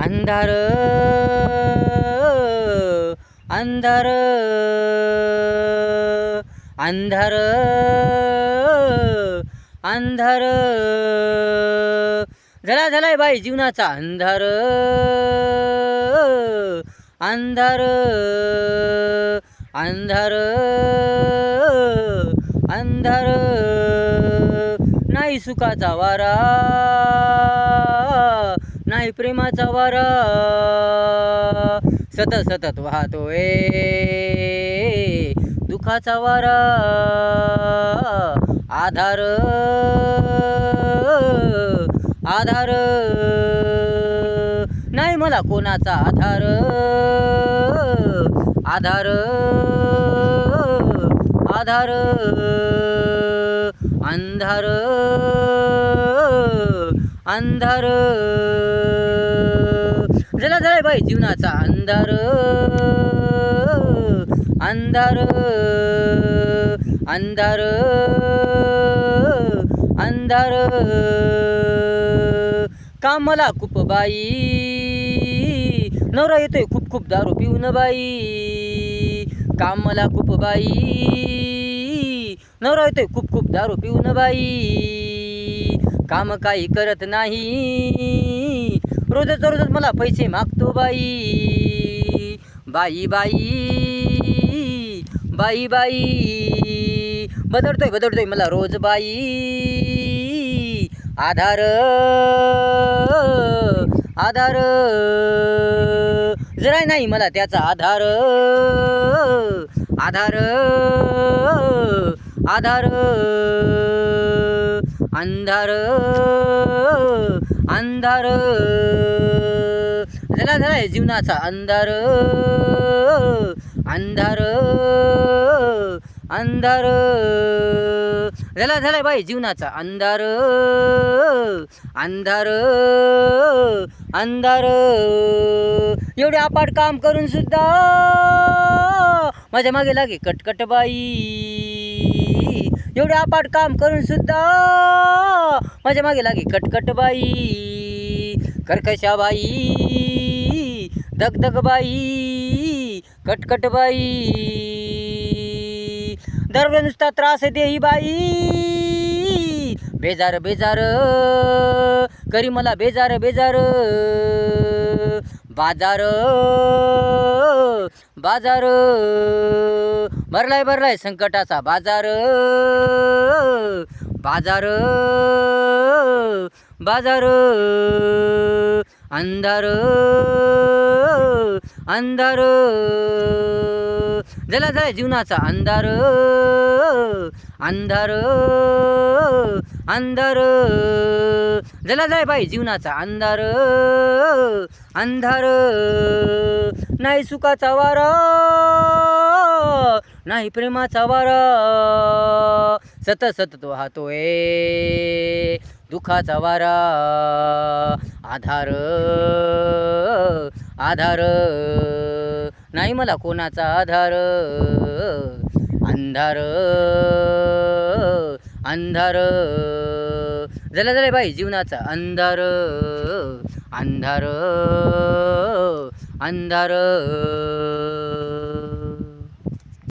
अंधार अंधार अंधार अंधार झाला झालाय बाई जीवनाचा अंधार अंधार अंधार अंधार नाही सुखाचा वारा नाही प्रेमाचा वारा सतत सतत वाहतोय दुखाचा वारा आधार आधार नाही मला कोणाचा आधार आधार आधार अंधार अंधार झाला झालाय बाई जीवनाचा अंधार अंधार अंधार अंधार कामाला खूप बाई नवरा येतोय खूप खूप दारू पिऊन बाई कामाला खूप बाई नवरा येतोय खूप खूप दारू पिऊन बाई काम काही करत नाही रोजच रोजच मला पैसे मागतो बाई बाई बाई बाई बाई बदलतोय मला रोज बाई आधार आधार जरा नाही मला त्याचा आधार आधार आधार अंधार अंधार झाला झालाय जीवनाचा अंधार अंधार अंधार झाला झालाय बाई जीवनाचा अंधार अंधार अंधार एवढे अपाट काम करून सुद्धा माझ्या मागे लागे कटकट बाई एवढे अपाट काम करून सुद्धा माझ्या मागे लागे कटकट बाई कर्कशा बाई दगदग बाई कटकट बाई दरवेळेस नुसता त्रास देही बाई बेजार बेजार करी मला बेजार बेजार बाजार बाजार भरलाय संकटाचा बाजार बाजार बाजार अंधार अंधार झाला झाला जीवनाचा अंधार अंधार अंधार झाला झाला बाई जीवनाचा अंधार अंधार नाही सुखाचा वारा नाही प्रेमाचा वारा सतत सतत वाहतोय दुखाचा वारा आधार आधार नाही मला कोणाचा आधार अंधार अंधार झाला झाला बाई जीवनाचा अंधार अंधार अंधार